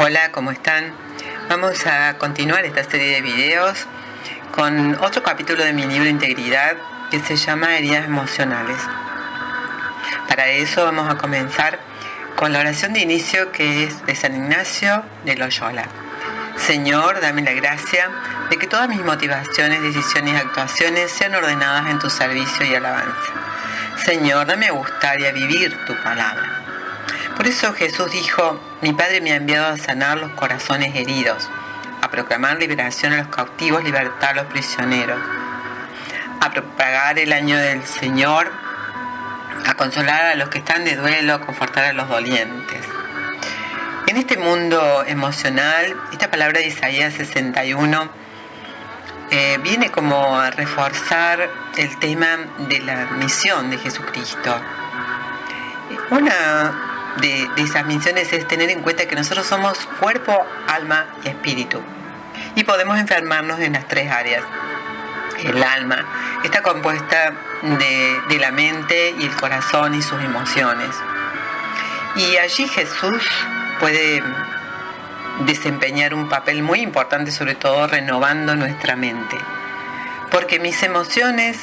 Hola, ¿cómo están? Vamos a continuar esta serie de videos con otro capítulo de mi libro Integridad que se llama Heridas Emocionales. Para eso vamos a comenzar con la oración de inicio, que es de San Ignacio de Loyola. Señor, dame la gracia de que todas mis motivaciones, decisiones y actuaciones sean ordenadas en tu servicio y alabanza. Señor, dame a gustar y a vivir tu palabra. Por eso Jesús dijo: mi Padre me ha enviado a sanar los corazones heridos, a proclamar liberación a los cautivos, libertad a los prisioneros, a propagar el año del Señor, a consolar a los que están de duelo, a confortar a los dolientes. En este mundo emocional, esta palabra de Isaías 61 viene como a reforzar el tema de la misión de Jesucristo. Una de esas misiones es tener en cuenta que nosotros somos cuerpo, alma y espíritu, y podemos enfermarnos en las tres áreas. El alma está compuesta de la mente y el corazón y sus emociones, y allí Jesús puede desempeñar un papel muy importante, sobre todo renovando nuestra mente, porque mis emociones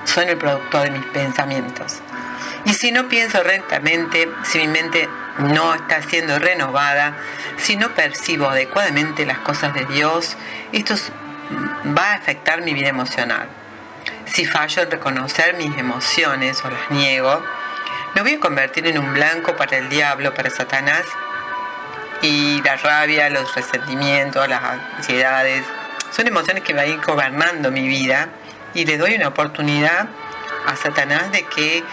son el producto de mis pensamientos. Y si no pienso rectamente, si mi mente no está siendo renovada, si no percibo adecuadamente las cosas de Dios, esto va a afectar mi vida emocional. Si fallo en reconocer mis emociones o las niego, me voy a convertir en un blanco para el diablo, para Satanás, y la rabia, los resentimientos, las ansiedades, son emociones que van a ir gobernando mi vida, y le doy una oportunidad a Satanás de que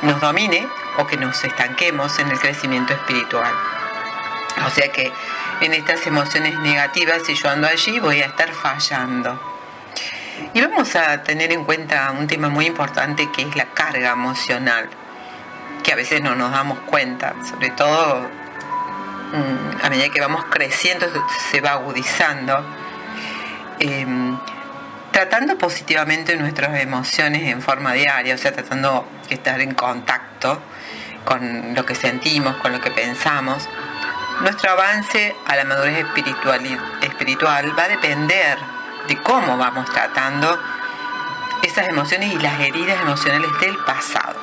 nos domine o que nos estanquemos en el crecimiento espiritual. O sea que en estas emociones negativas, si yo ando allí, voy a estar fallando. Y vamos a tener en cuenta un tema muy importante, que es la carga emocional, que a veces no nos damos cuenta, sobre todo a medida que vamos creciendo se va agudizando. Tratando positivamente nuestras emociones en forma diaria, o sea, tratando de estar en contacto con lo que sentimos, con lo que pensamos, nuestro avance a la madurez espiritual va a depender de cómo vamos tratando esas emociones y las heridas emocionales del pasado.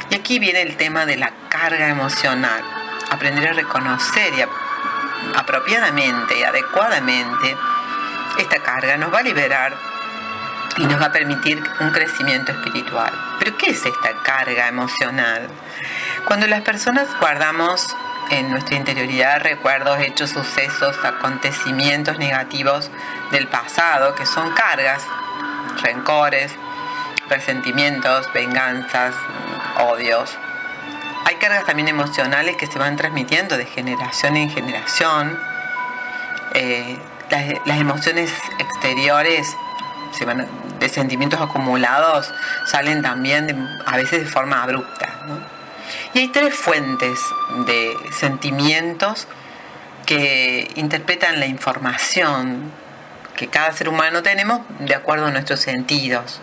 Y aquí viene el tema de la carga emocional. Aprender a reconocer y apropiadamente y adecuadamente esta carga nos va a liberar y nos va a permitir un crecimiento espiritual. ¿Pero qué es esta carga emocional? Cuando las personas guardamos en nuestra interioridad recuerdos, hechos, sucesos, acontecimientos negativos del pasado, que son cargas, rencores, resentimientos, venganzas, odios. Hay cargas también emocionales que se van transmitiendo de generación en generación. Las emociones exteriores de sentimientos acumulados salen también a veces de forma abrupta, ¿no? Y hay tres fuentes de sentimientos que interpretan la información que cada ser humano tenemos de acuerdo a nuestros sentidos.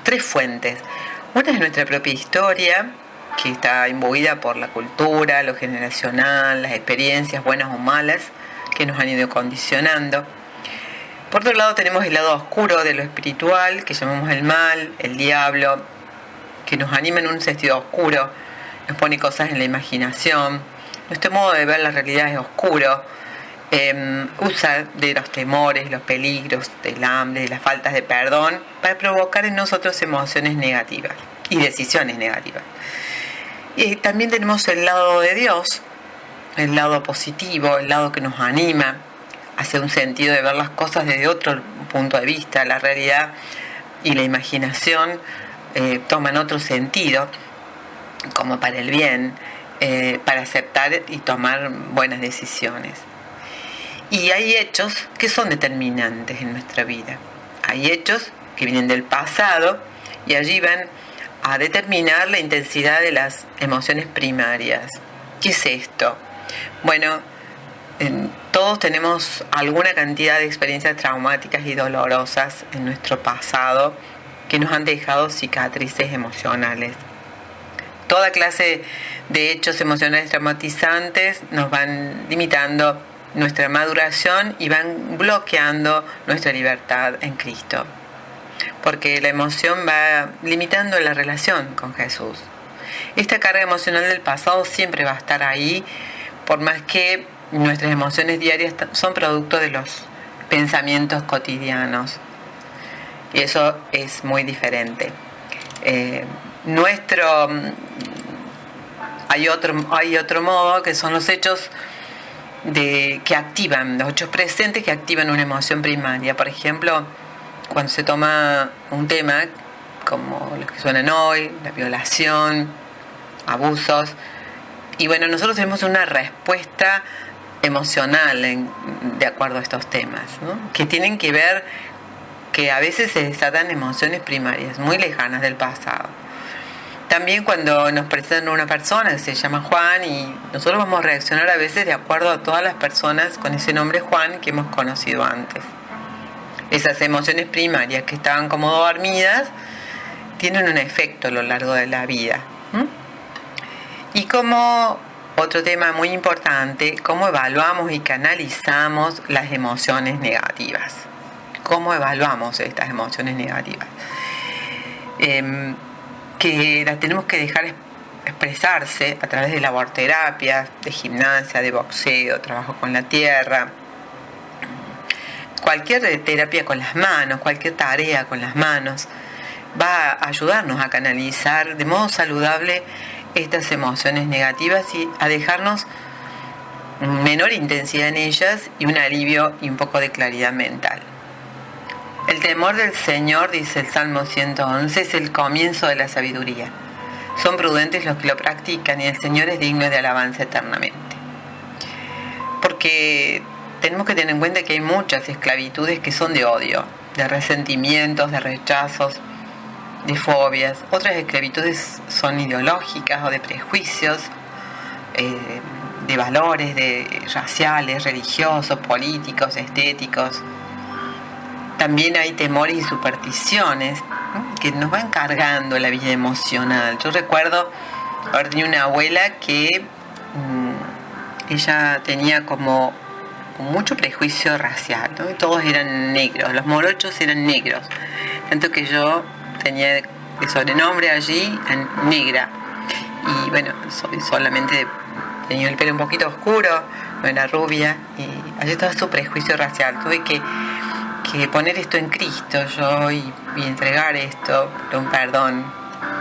Tres fuentes. Una es nuestra propia historia, que está imbuida por la cultura, lo generacional, las experiencias buenas o malas que nos han ido condicionando. Por otro lado tenemos el lado oscuro de lo espiritual, que llamamos el mal, el diablo, que nos anima en un sentido oscuro, nos pone cosas en la imaginación. Nuestro modo de ver la realidad es oscuro, usa de los temores, los peligros, del hambre, de las faltas de perdón, para provocar en nosotros emociones negativas y decisiones negativas. Y también tenemos el lado de Dios, el lado positivo, el lado que nos anima hacia un sentido de ver las cosas desde otro punto de vista. La realidad y la imaginación toman otro sentido, como para el bien, para aceptar y tomar buenas decisiones. Y hay hechos que son determinantes en nuestra vida. Hay hechos que vienen del pasado y allí van a determinar la intensidad de las emociones primarias. ¿Qué es esto? Bueno, todos tenemos alguna cantidad de experiencias traumáticas y dolorosas en nuestro pasado que nos han dejado cicatrices emocionales. Toda clase de hechos emocionales traumatizantes nos van limitando nuestra maduración y van bloqueando nuestra libertad en Cristo. Porque la emoción va limitando la relación con Jesús. Esta carga emocional del pasado siempre va a estar ahí, por más que nuestras emociones diarias son producto de los pensamientos cotidianos. Y eso es muy diferente. Hay otro modo, que son los hechos que activan, los hechos presentes que activan una emoción primaria. Por ejemplo, cuando se toma un tema como los que suenan hoy, la violación, abusos, y bueno, nosotros tenemos una respuesta emocional de acuerdo a estos temas, ¿no? Que tienen que ver, que a veces se desatan emociones primarias muy lejanas del pasado. También cuando nos presentan una persona que se llama Juan, y nosotros vamos a reaccionar a veces de acuerdo a todas las personas con ese nombre Juan que hemos conocido antes. Esas emociones primarias que estaban como dormidas tienen un efecto a lo largo de la vida. Y como otro tema muy importante, cómo evaluamos y canalizamos las emociones negativas. ¿Cómo evaluamos estas emociones negativas? Que las tenemos que dejar expresarse a través de laborterapia, de gimnasia, de boxeo, trabajo con la tierra, cualquier terapia con las manos, cualquier tarea con las manos, va a ayudarnos a canalizar de modo saludable estas emociones negativas y a dejarnos menor intensidad en ellas y un alivio y un poco de claridad mental. El temor del Señor, dice el Salmo 111, es el comienzo de la sabiduría. Son prudentes los que lo practican y el Señor es digno de alabanza eternamente. Porque tenemos que tener en cuenta que hay muchas esclavitudes que son de odio, de resentimientos, de rechazos, de fobias. Otras esclavitudes son ideológicas o de prejuicios, de valores raciales, religiosos, políticos, estéticos. También hay temores y supersticiones, ¿no?, que nos van cargando la vida emocional. Yo recuerdo haber tenido una abuela que ella tenía como mucho prejuicio racial, ¿no? Y todos eran negros, los morochos eran negros, tanto que yo tenía el sobrenombre allí negra, y bueno, solamente tenía el pelo un poquito oscuro, no era rubia, y allí estaba su prejuicio racial. Tuve que poner esto en Cristo yo y entregar esto, un perdón,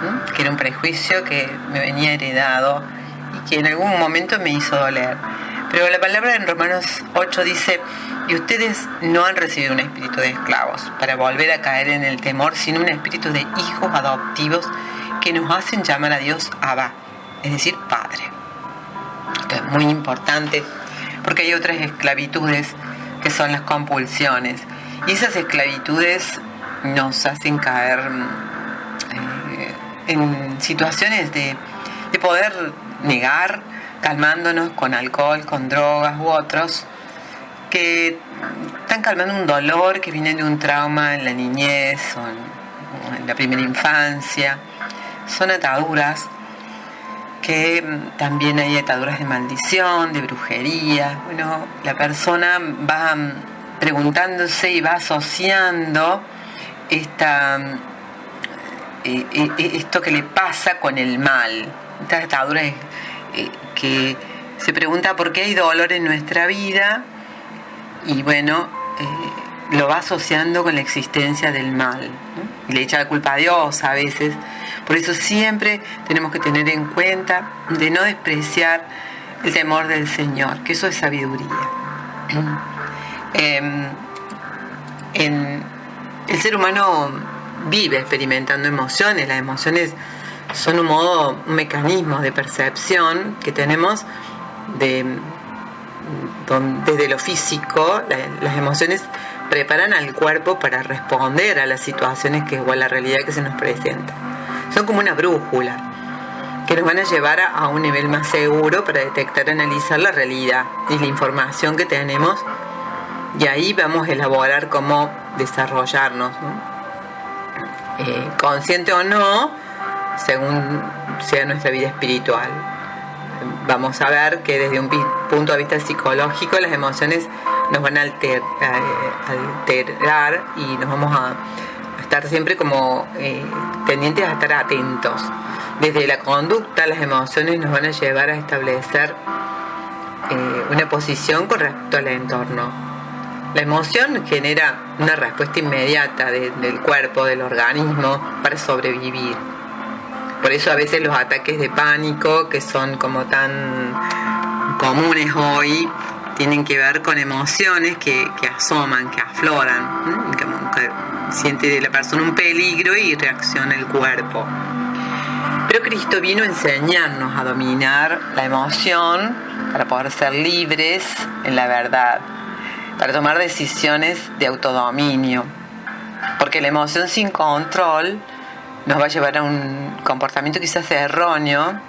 ¿no?, que era un prejuicio que me venía heredado y que en algún momento me hizo doler. Pero la palabra en Romanos 8 dice: y ustedes no han recibido un espíritu de esclavos para volver a caer en el temor, sino un espíritu de hijos adoptivos que nos hacen llamar a Dios Abba, es decir, Padre. Esto es muy importante porque hay otras esclavitudes que son las compulsiones, y esas esclavitudes nos hacen caer en situaciones de poder negar, calmándonos con alcohol, con drogas u otros, que están calmando un dolor que viene de un trauma en la niñez o en la primera infancia. Son ataduras que también hay ataduras de maldición, de brujería. Bueno, la persona va preguntándose y va asociando esto que le pasa con el mal. Estas ataduras que se pregunta por qué hay dolor en nuestra vida, y bueno, lo va asociando con la existencia del mal, ¿no? Y le echa la culpa a Dios a veces. Por eso siempre tenemos que tener en cuenta de no despreciar el temor del Señor, que eso es sabiduría. El ser humano vive experimentando emociones. Las emociones son un mecanismo de percepción que tenemos desde lo físico. Las emociones preparan al cuerpo para responder a las situaciones o a la realidad que se nos presenta. Son como una brújula que nos van a llevar a un nivel más seguro para detectar, analizar la realidad y la información que tenemos, y ahí vamos a elaborar cómo desarrollarnos, ¿no? Consciente o no, según sea nuestra vida espiritual. Vamos a ver que desde un punto de vista psicológico las emociones nos van a alterar y nos vamos a estar siempre como tendientes a estar atentos. Desde la conducta, las emociones nos van a llevar a establecer una posición con respecto al entorno. La emoción genera una respuesta inmediata del cuerpo, del organismo, para sobrevivir. Por eso a veces los ataques de pánico, que son como tan comunes hoy, tienen que ver con emociones que asoman, que afloran, como que siente la persona un peligro y reacciona el cuerpo. Pero Cristo vino a enseñarnos a dominar la emoción para poder ser libres en la verdad, para tomar decisiones de autodominio, porque la emoción sin control nos va a llevar a un comportamiento quizás erróneo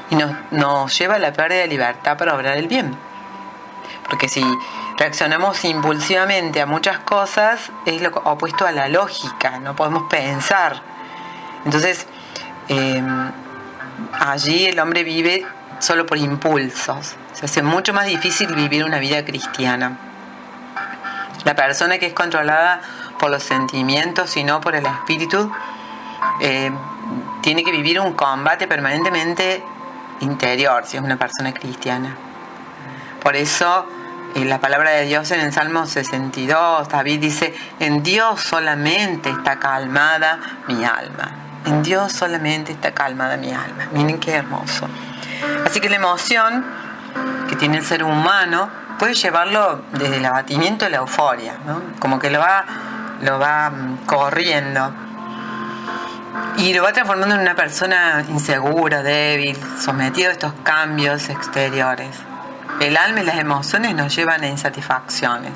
y nos lleva a la pérdida de libertad para obrar el bien. Porque si reaccionamos impulsivamente a muchas cosas, es lo opuesto a la lógica, no podemos pensar. Entonces, allí el hombre vive solo por impulsos. Se hace mucho más difícil vivir una vida cristiana. La persona que es controlada por los sentimientos y no por el espíritu, tiene que vivir un combate permanentemente interior si es una persona cristiana. Por eso la palabra de Dios en el Salmo 62, David dice: en Dios solamente está calmada mi alma. En Dios solamente está calmada mi alma. Miren qué hermoso. Así que la emoción que tiene el ser humano puede llevarlo desde el abatimiento a la euforia, ¿no? Como que lo va corriendo y lo va transformando en una persona insegura, débil, sometido a estos cambios exteriores. El alma y las emociones nos llevan a insatisfacciones.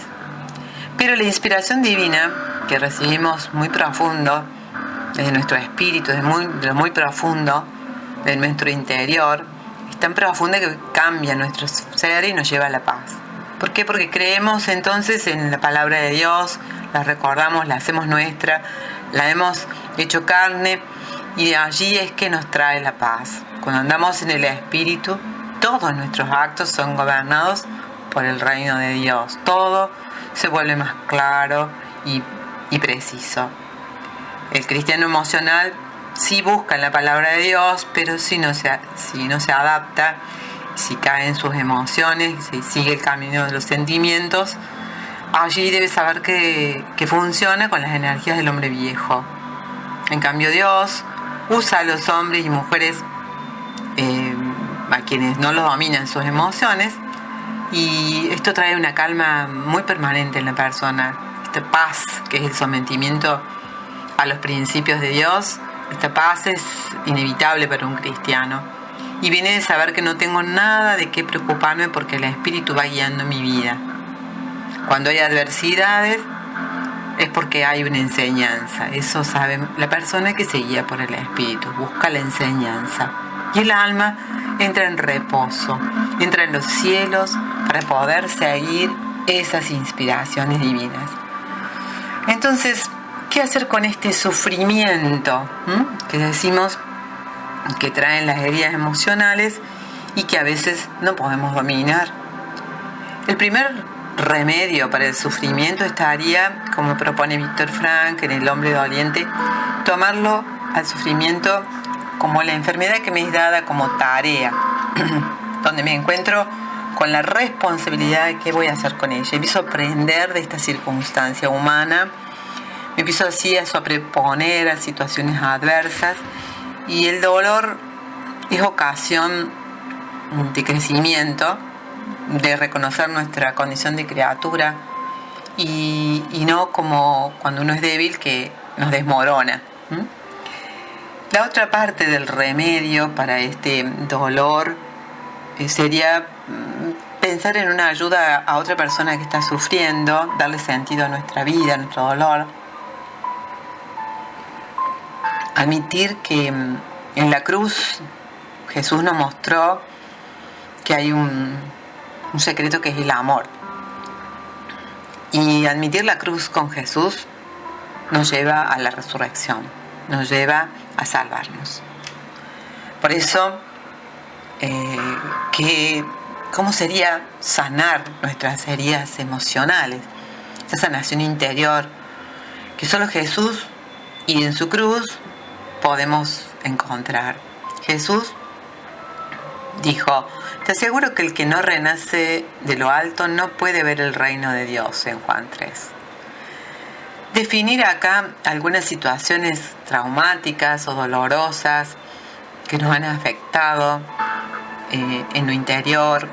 Pero la inspiración divina que recibimos muy profundo, desde nuestro espíritu, de lo muy profundo, de nuestro interior, es tan profunda que cambia nuestro ser y nos lleva a la paz. ¿Por qué? Porque creemos entonces en la palabra de Dios, la recordamos, la hacemos nuestra, la hemos hecho carne y de allí es que nos trae la paz. Cuando andamos en el espíritu, todos nuestros actos son gobernados por el reino de Dios. Todo se vuelve más claro y preciso. El cristiano emocional sí busca en la palabra de Dios, pero si no se adapta, si cae en sus emociones, si sigue el camino de los sentimientos, allí debe saber que funciona con las energías del hombre viejo. En cambio, Dios usa a los hombres y mujeres a quienes no los dominan sus emociones, y esto trae una calma muy permanente en la persona. Esta paz, que es el sometimiento a los principios de Dios, esta paz es inevitable para un cristiano. Y viene de saber que no tengo nada de qué preocuparme porque el Espíritu va guiando mi vida. Cuando hay adversidades es porque hay una enseñanza. Eso sabe la persona que se guía por el Espíritu, busca la enseñanza. Y el alma entra en reposo, entra en los cielos para poder seguir esas inspiraciones divinas. Entonces, ¿qué hacer con este sufrimiento que decimos que traen las heridas emocionales y que a veces no podemos dominar? El primer remedio para el sufrimiento estaría, como propone Víctor Frank en El hombre doliente, tomarlo al sufrimiento como la enfermedad que me es dada como tarea, donde me encuentro con la responsabilidad de qué voy a hacer con ella. Empiezo a aprender de esta circunstancia humana, me empiezo así a sobreponer a situaciones adversas, y el dolor es ocasión de crecimiento, de reconocer nuestra condición de criatura y no como cuando uno es débil, que nos desmorona. La otra parte del remedio para este dolor sería pensar en una ayuda a otra persona que está sufriendo, darle sentido a nuestra vida, a nuestro dolor. Admitir que en la cruz Jesús nos mostró que hay un secreto que es el amor. Y admitir la cruz con Jesús nos lleva a la resurrección, nos lleva a salvarnos. Por eso, ¿cómo sería sanar nuestras heridas emocionales? Esa sanación interior que solo Jesús y en su cruz podemos encontrar. Jesús dijo: te aseguro que el que no renace de lo alto no puede ver el reino de Dios, en Juan 3. Definir acá algunas situaciones traumáticas o dolorosas que nos han afectado en lo interior.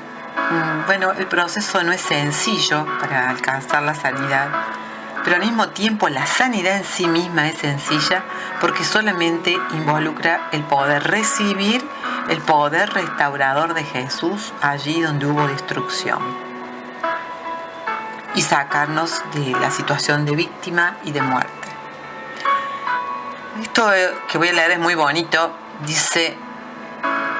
Bueno, el proceso no es sencillo para alcanzar la sanidad, pero al mismo tiempo la sanidad en sí misma es sencilla porque solamente involucra el poder recibir el poder restaurador de Jesús allí donde hubo destrucción y sacarnos de la situación de víctima y de muerte. Esto que voy a leer es muy bonito. Dice: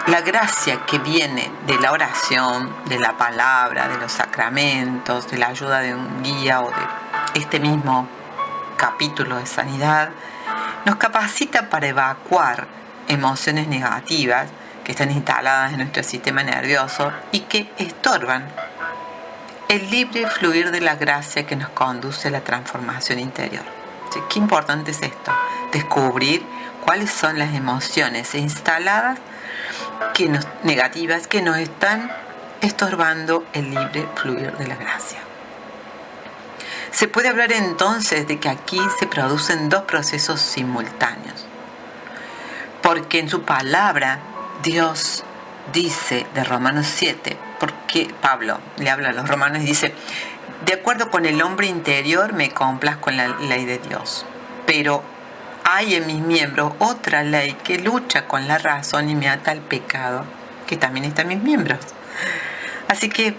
la gracia que viene de la oración, de la palabra, de los sacramentos, de la ayuda de un guía o de este mismo capítulo de sanidad, nos capacita para evacuar emociones negativas que están instaladas en nuestro sistema nervioso y que estorban el libre fluir de la gracia que nos conduce a la transformación interior. ¿Sí? Qué importante es esto, descubrir cuáles son las emociones instaladas negativas que nos están estorbando el libre fluir de la gracia. Se puede hablar entonces de que aquí se producen dos procesos simultáneos, porque en su palabra Dios dice de Romanos 7, porque Pablo le habla a los romanos y dice: de acuerdo con el hombre interior me complazco con la ley de Dios, pero hay en mis miembros otra ley que lucha con la razón y me ata al pecado, que también está en mis miembros. Así que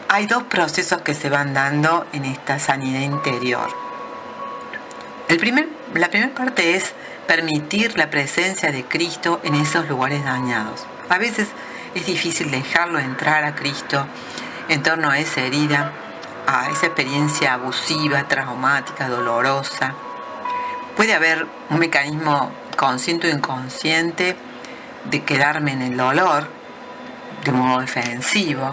hay dos procesos que se van dando en esta sanidad interior. La primera parte es permitir la presencia de Cristo en esos lugares dañados. A veces es difícil dejarlo entrar a Cristo en torno a esa herida, a esa experiencia abusiva, traumática, dolorosa. Puede haber un mecanismo consciente o inconsciente de quedarme en el dolor de modo defensivo,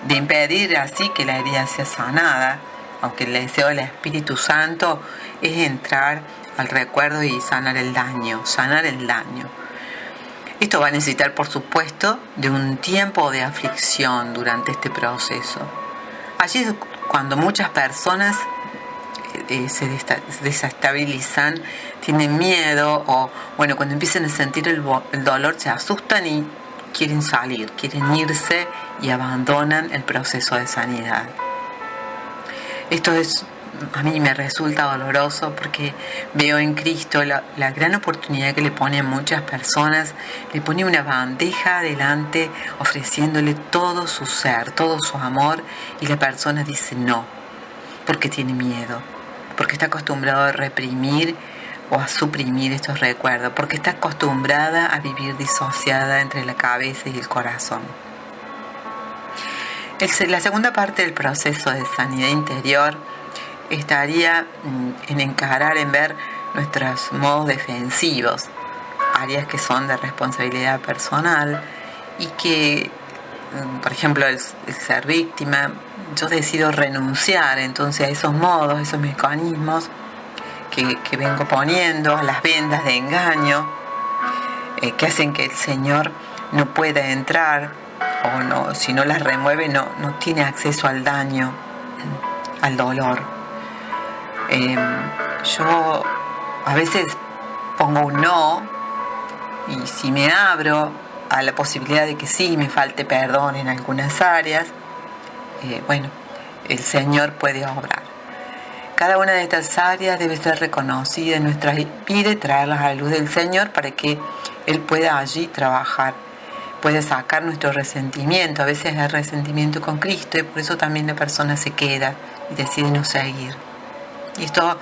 de impedir así que la herida sea sanada, aunque el deseo del Espíritu Santo es entrar al recuerdo y sanar el daño. Esto va a necesitar, por supuesto, de un tiempo de aflicción durante este proceso. Allí es cuando muchas personas se desestabilizan, tienen miedo o, cuando empiezan a sentir el dolor se asustan y quieren salir, quieren irse y abandonan el proceso de sanidad. Esto a mí me resulta doloroso porque veo en Cristo la gran oportunidad que le pone a muchas personas, le pone una bandeja adelante ofreciéndole todo su ser, todo su amor, y la persona dice no, porque tiene miedo, porque está acostumbrado a reprimir o a suprimir estos recuerdos, porque está acostumbrada a vivir disociada entre la cabeza y el corazón. La segunda parte del proceso de sanidad interior estaría en ver nuestros modos defensivos, áreas que son de responsabilidad personal y que, por ejemplo, el ser víctima, yo decido renunciar entonces a esos modos, esos mecanismos que vengo poniendo, a las vendas de engaño que hacen que el Señor no pueda entrar, o no, si no las remueve no tiene acceso al daño, al dolor. Yo a veces pongo un no, y si me abro a la posibilidad de que sí me falte perdón en algunas áreas, el Señor puede obrar. Cada una de estas áreas debe ser reconocida en nuestra vida y traerlas a la luz del Señor para que Él pueda allí trabajar, puede sacar nuestro resentimiento. A veces hay resentimiento con Cristo y por eso también la persona se queda y decide no seguir. Y esto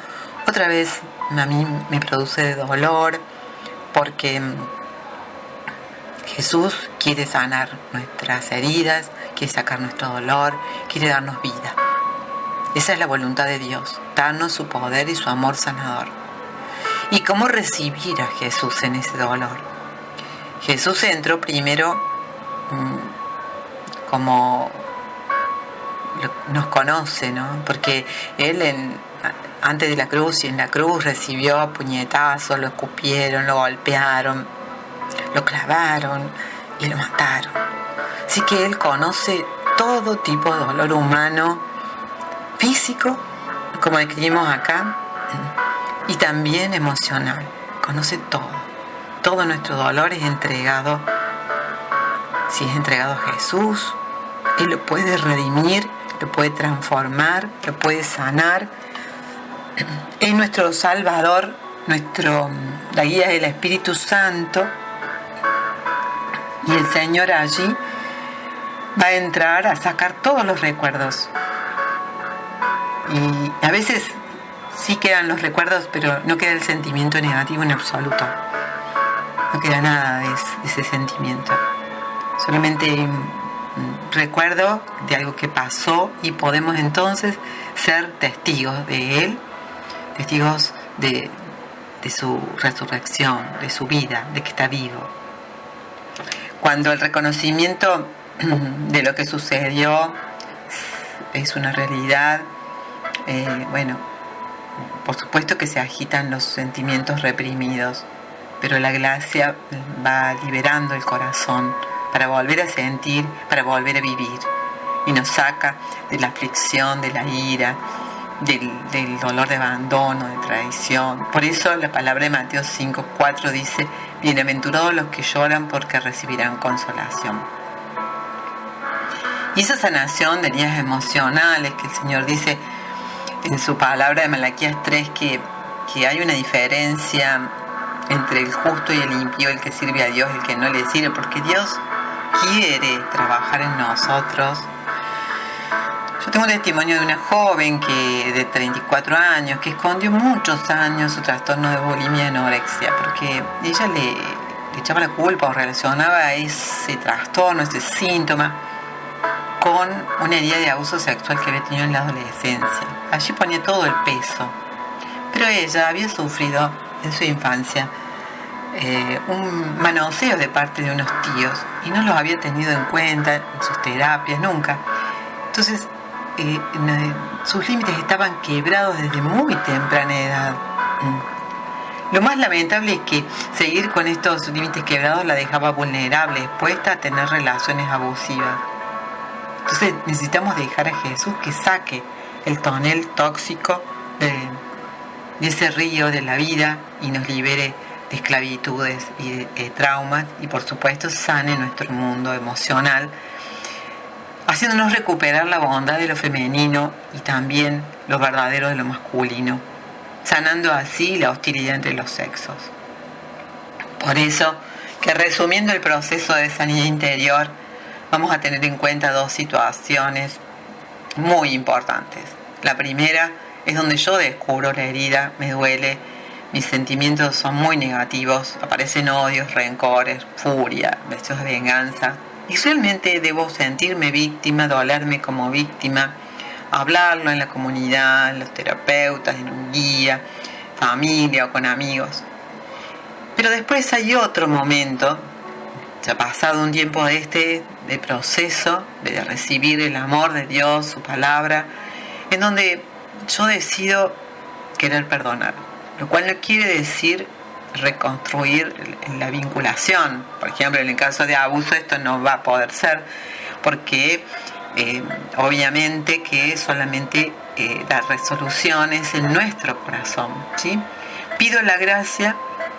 otra vez a mí me produce dolor porque Jesús quiere sanar nuestras heridas, quiere sacar nuestro dolor, quiere darnos vida. Esa es la voluntad de Dios, darnos su poder y su amor sanador. ¿Y cómo recibir a Jesús en ese dolor? Jesús entró primero como nos conoce, ¿no? Porque Él antes de la cruz y en la cruz recibió puñetazos, lo escupieron, lo golpearon, lo clavaron y lo mataron. Así que Él conoce todo tipo de dolor humano, físico, como describimos acá, y también emocional. Conoce todo nuestro dolor es entregado. Si es entregado a Jesús, Él lo puede redimir, lo puede transformar, lo puede sanar. Es nuestro Salvador, la guía del Espíritu Santo, y el Señor allí va a entrar a sacar todos los recuerdos. Y a veces sí quedan los recuerdos, pero no queda el sentimiento negativo en absoluto. No queda nada de ese sentimiento. Solamente recuerdo de algo que pasó y podemos entonces ser testigos de Él, testigos de su resurrección, de su vida, de que está vivo. Cuando el reconocimiento de lo que sucedió es una realidad, por supuesto que se agitan los sentimientos reprimidos, pero la gracia va liberando el corazón para volver a sentir, para volver a vivir, y nos saca de la aflicción, de la ira, del dolor de abandono, de traición. Por eso la palabra de Mateo 5:4 dice: bienaventurados los que lloran, porque recibirán consolación. Y esa sanación de heridas emocionales que el Señor dice en su palabra de Malaquías 3, que hay una diferencia entre el justo y el impío, el que sirve a Dios y el que no le sirve, porque Dios quiere trabajar en nosotros. Yo tengo un testimonio de una joven de 34 años que escondió muchos años su trastorno de bulimia y anorexia, porque ella le echaba la culpa o relacionaba ese trastorno, ese síntoma, con una herida de abuso sexual que había tenido en la adolescencia. Allí ponía todo el peso. Pero ella había sufrido en su infancia un manoseo de parte de unos tíos y no los había tenido en cuenta en sus terapias, nunca. Entonces, sus límites estaban quebrados desde muy temprana edad. Lo más lamentable es que seguir con estos límites quebrados la dejaba vulnerable, expuesta a tener relaciones abusivas. Entonces necesitamos dejar a Jesús que saque el tonel tóxico de ese río de la vida y nos libere de esclavitudes y de traumas, y por supuesto sane nuestro mundo emocional, haciéndonos recuperar la bondad de lo femenino y también lo verdadero de lo masculino, sanando así la hostilidad entre los sexos. Por eso, que resumiendo el proceso de sanidad interior, vamos a tener en cuenta dos situaciones muy importantes. La primera es donde yo descubro la herida, me duele, mis sentimientos son muy negativos, aparecen odios, rencores, furia, deseos de venganza. Y realmente debo sentirme víctima, dolerme como víctima, hablarlo en la comunidad, en los terapeutas, en un guía, familia o con amigos. Pero después hay otro momento, ya pasado un tiempo de proceso, de recibir el amor de Dios, su palabra, en donde yo decido querer perdonar, lo cual no quiere decir reconstruir la vinculación. Por ejemplo, en el caso de abuso esto no va a poder ser, porque obviamente que solamente la resolución es en nuestro corazón, ¿sí? Pido la gracia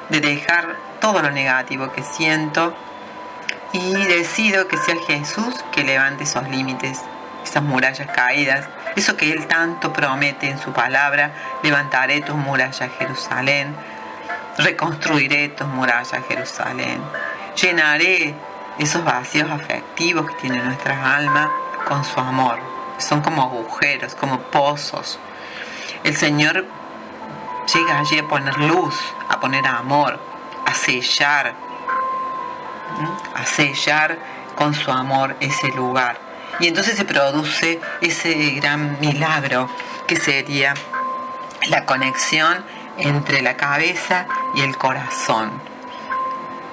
de dejar todo lo negativo que siento y decido que sea Jesús que levante esos límites, esas murallas caídas, eso que Él tanto promete en su palabra: levantaré tus murallas, Jerusalén, reconstruiré tus murallas, Jerusalén, llenaré esos vacíos afectivos que tiene nuestra alma con su amor. Son como agujeros, como pozos. El Señor llega allí a poner luz, a poner amor, a sellar con su amor ese lugar. Y entonces se produce ese gran milagro que sería la conexión entre la cabeza y el corazón.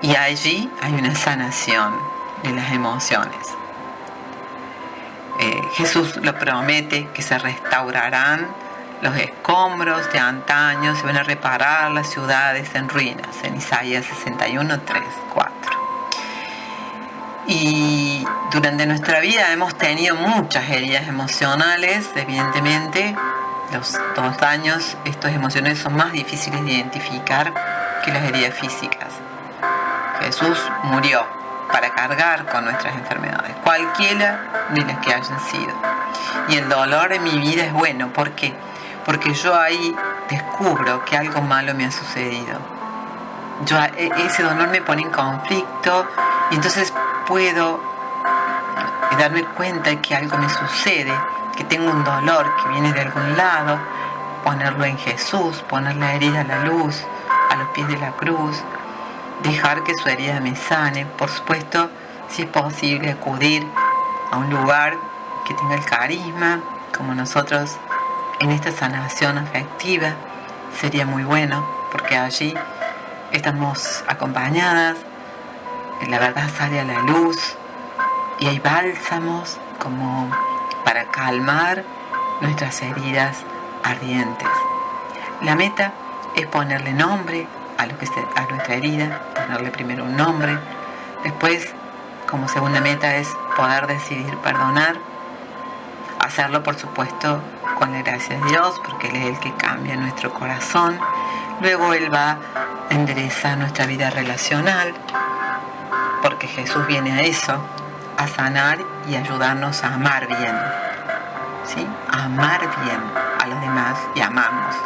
Y allí hay una sanación de las emociones. Jesús lo promete, que se restaurarán los escombros de antaño, se van a reparar las ciudades en ruinas, en Isaías 61, 3, 4. Y durante nuestra vida hemos tenido muchas heridas emocionales, evidentemente. Los 2 años, estas emociones son más difíciles de identificar que las heridas físicas. Jesús murió para cargar con nuestras enfermedades, cualquiera de las que hayan sido. Y el dolor en mi vida es bueno. ¿Por qué? Porque yo ahí descubro que algo malo me ha sucedido. Ese dolor me pone en conflicto y entonces puedo darme cuenta de que algo me sucede, que tengo un dolor que viene de algún lado, ponerlo en Jesús, poner la herida a la luz, a los pies de la cruz, dejar que su herida me sane. Por supuesto, si es posible, acudir a un lugar que tenga el carisma, como nosotros en esta sanación afectiva, sería muy bueno, porque allí estamos acompañadas, la verdad sale a la luz y hay bálsamos como para calmar nuestras heridas ardientes. La meta es ponerle nombre a nuestra herida, ponerle primero un nombre. Después, como segunda meta, es poder decidir perdonar. Hacerlo, por supuesto, con la gracia de Dios, porque Él es el que cambia nuestro corazón. Luego Él va a enderezar nuestra vida relacional, porque Jesús viene a eso, a sanar y ayudarnos a amar bien, ¿sí? A amar bien a los demás y amarnos.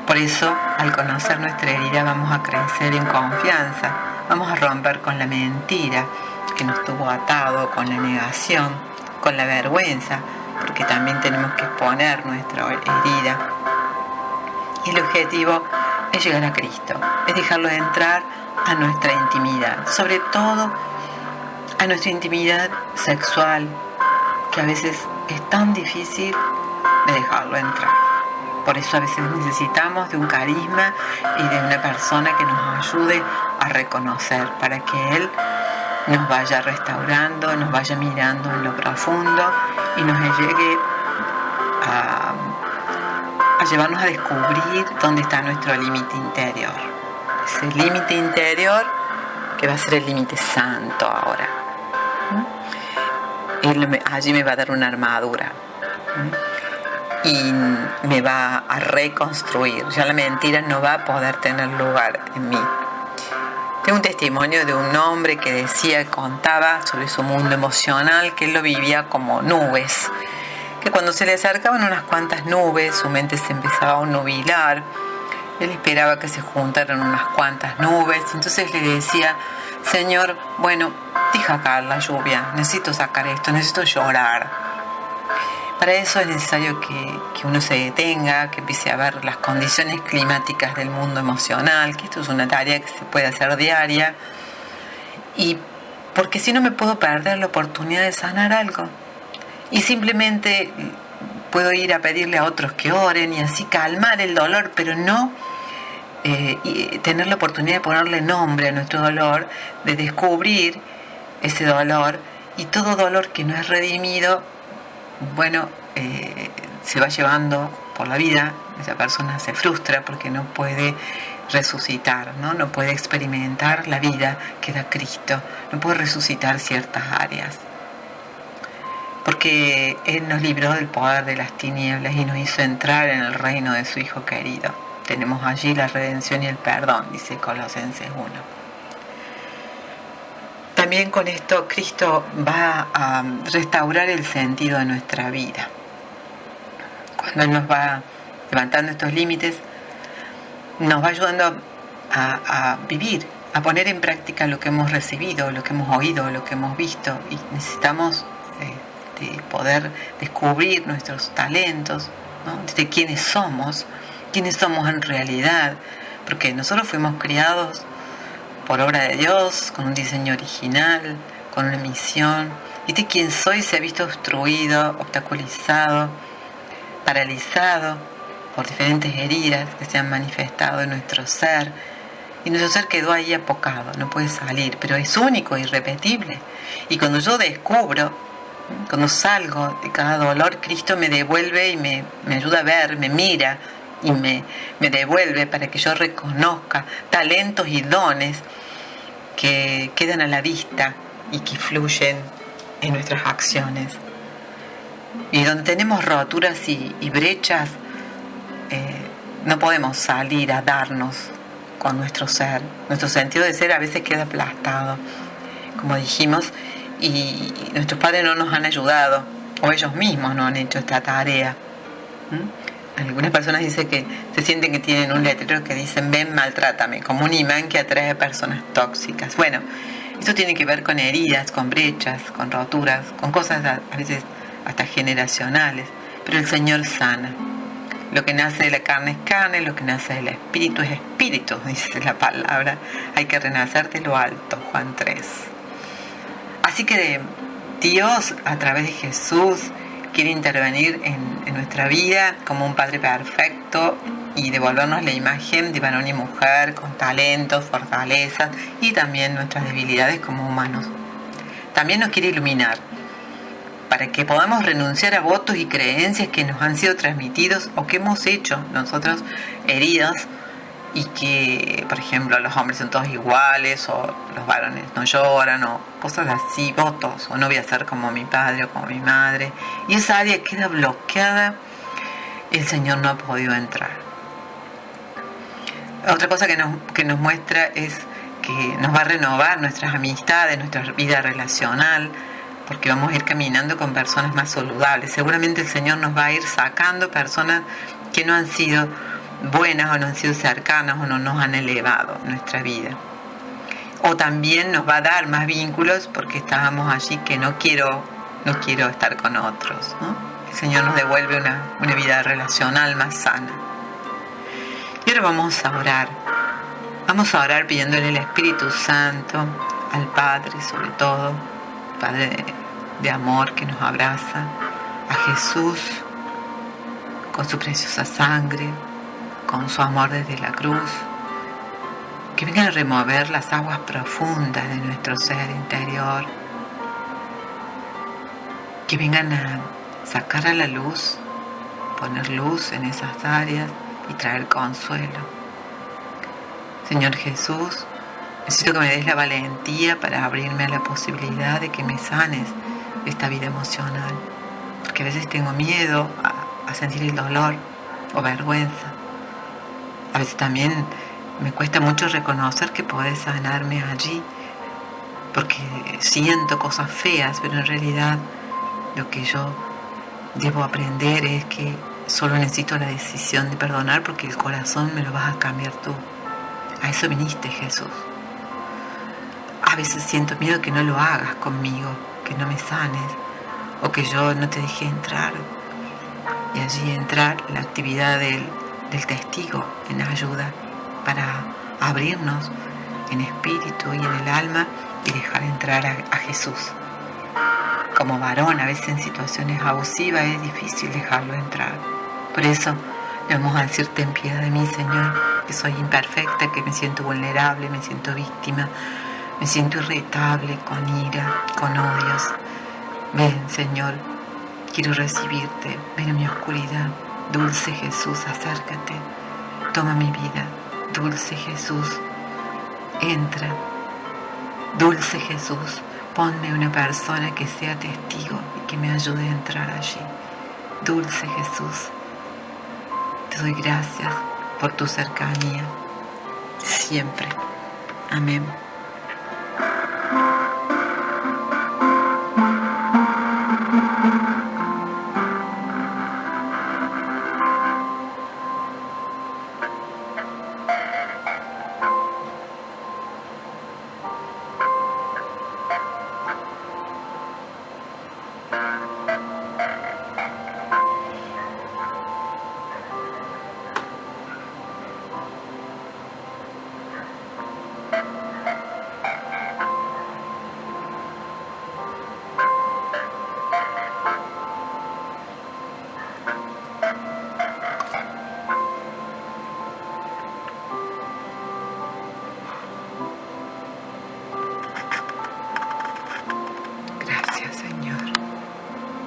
Por eso, al conocer nuestra herida, vamos a crecer en confianza, vamos a romper con la mentira que nos tuvo atado, con la negación, con la vergüenza, porque también tenemos que exponer nuestra herida. Y el objetivo es llegar a Cristo, es dejarlo entrar a nuestra intimidad, sobre todo a nuestra intimidad sexual, que a veces es tan difícil de dejarlo entrar. Por eso a veces necesitamos de un carisma y de una persona que nos ayude a reconocer, para que Él nos vaya restaurando, nos vaya mirando en lo profundo y nos llegue a llevarnos a descubrir dónde está nuestro límite interior. Ese límite interior que va a ser el límite santo ahora. Allí me va a dar una armadura y me va a reconstruir. Ya la mentira no va a poder tener lugar en mí. Tengo un testimonio de un hombre que contaba sobre su mundo emocional, que él lo vivía como nubes, que cuando se le acercaban unas cuantas nubes, su mente se empezaba a nubilar. Él esperaba que se juntaran unas cuantas nubes, entonces le decía: Señor, bueno, deja caer la lluvia, necesito sacar esto, necesito llorar. Para eso es necesario que uno se detenga, que empiece a ver las condiciones climáticas del mundo emocional, que esto es una tarea que se puede hacer diaria, y porque si no me puedo perder la oportunidad de sanar algo. Y simplemente puedo ir a pedirle a otros que oren y así calmar el dolor, pero no y tener la oportunidad de ponerle nombre a nuestro dolor, de descubrir ese dolor, y todo dolor que no es redimido, bueno, se va llevando por la vida. Esa persona se frustra porque no puede resucitar, no puede experimentar la vida que da Cristo, no puede resucitar ciertas áreas, porque Él nos libró del poder de las tinieblas y nos hizo entrar en el reino de su Hijo querido. Tenemos allí la redención y el perdón, dice Colosenses 1. También con esto Cristo va a restaurar el sentido de nuestra vida. Cuando Él nos va levantando estos límites, nos va ayudando a vivir, a poner en práctica lo que hemos recibido, lo que hemos oído, lo que hemos visto, y necesitamos de poder descubrir nuestros talentos, ¿no? De quiénes somos en realidad, porque nosotros fuimos criados por obra de Dios, con un diseño original, con una misión, y de quién soy se ha visto obstruido, obstaculizado, paralizado por diferentes heridas que se han manifestado en nuestro ser, Y nuestro ser quedó ahí apocado, no puede salir, pero es único, irrepetible. Y cuando yo descubro, cuando salgo de cada dolor, Cristo me devuelve y me ayuda a ver, me mira y me devuelve para que yo reconozca talentos y dones que quedan a la vista y que fluyen en nuestras acciones. Y donde tenemos roturas y brechas, no podemos salir a darnos con nuestro ser. Nuestro sentido de ser a veces queda aplastado, como dijimos, y nuestros padres no nos han ayudado, o ellos mismos no han hecho esta tarea. Algunas personas dicen que se sienten que tienen un letrero que dicen ven, maltrátame, como un imán que atrae a personas tóxicas. Bueno, esto tiene que ver con heridas, con brechas, con roturas, con cosas a veces hasta generacionales, pero el Señor sana. Lo que nace de la carne es carne, lo que nace del espíritu es espíritu, dice la palabra. Hay que renacer de lo alto, Juan 3. Así que Dios, a través de Jesús, quiere intervenir en nuestra vida como un Padre perfecto y devolvernos la imagen de varón y mujer con talentos, fortalezas y también nuestras debilidades como humanos. También nos quiere iluminar para que podamos renunciar a votos y creencias que nos han sido transmitidos o que hemos hecho nosotros heridos, y que, por ejemplo, los hombres son todos iguales, o los varones no lloran, o cosas así, votos, o no voy a ser como mi padre o como mi madre, y esa área queda bloqueada, el Señor no ha podido entrar. Otra cosa que nos muestra es que nos va a renovar nuestras amistades, nuestra vida relacional, porque vamos a ir caminando con personas más saludables. Seguramente el Señor nos va a ir sacando personas que no han sido buenas o no han sido cercanas o no nos han elevado en nuestra vida. O también nos va a dar más vínculos porque estábamos allí que no quiero estar con otros, ¿no? El Señor nos devuelve una vida relacional más sana. Y ahora vamos a orar. Vamos a orar pidiéndole al Espíritu Santo, al Padre sobre todo, Padre de amor que nos abraza, a Jesús con su preciosa sangre, con su amor desde la cruz, que vengan a remover las aguas profundas de nuestro ser interior, que vengan a sacar a la luz, poner luz en esas áreas y traer consuelo. Señor Jesús, necesito que me des la valentía para abrirme a la posibilidad de que me sanes esta vida emocional, porque a veces tengo miedo a sentir el dolor o vergüenza. A veces también me cuesta mucho reconocer que podés sanarme allí, porque siento cosas feas, pero en realidad lo que yo debo aprender es que solo necesito la decisión de perdonar, porque el corazón me lo vas a cambiar tú. A eso viniste, Jesús. A veces siento miedo que no lo hagas conmigo, que no me sanes, o que yo no te deje entrar. Y allí entrar la actividad del testigo en ayuda para abrirnos en espíritu y en el alma y dejar entrar a Jesús. Como varón, a veces en situaciones abusivas es difícil dejarlo entrar. Por eso le vamos a decir: ten piedad de mí, Señor, que soy imperfecta, que me siento vulnerable, me siento víctima, me siento irritable, con ira, con odios. Ven, Señor, quiero recibirte, ven a mi oscuridad. Dulce Jesús, acércate, toma mi vida. Dulce Jesús, entra. Dulce Jesús, ponme una persona que sea testigo y que me ayude a entrar allí. Dulce Jesús, te doy gracias por tu cercanía, siempre. Amén.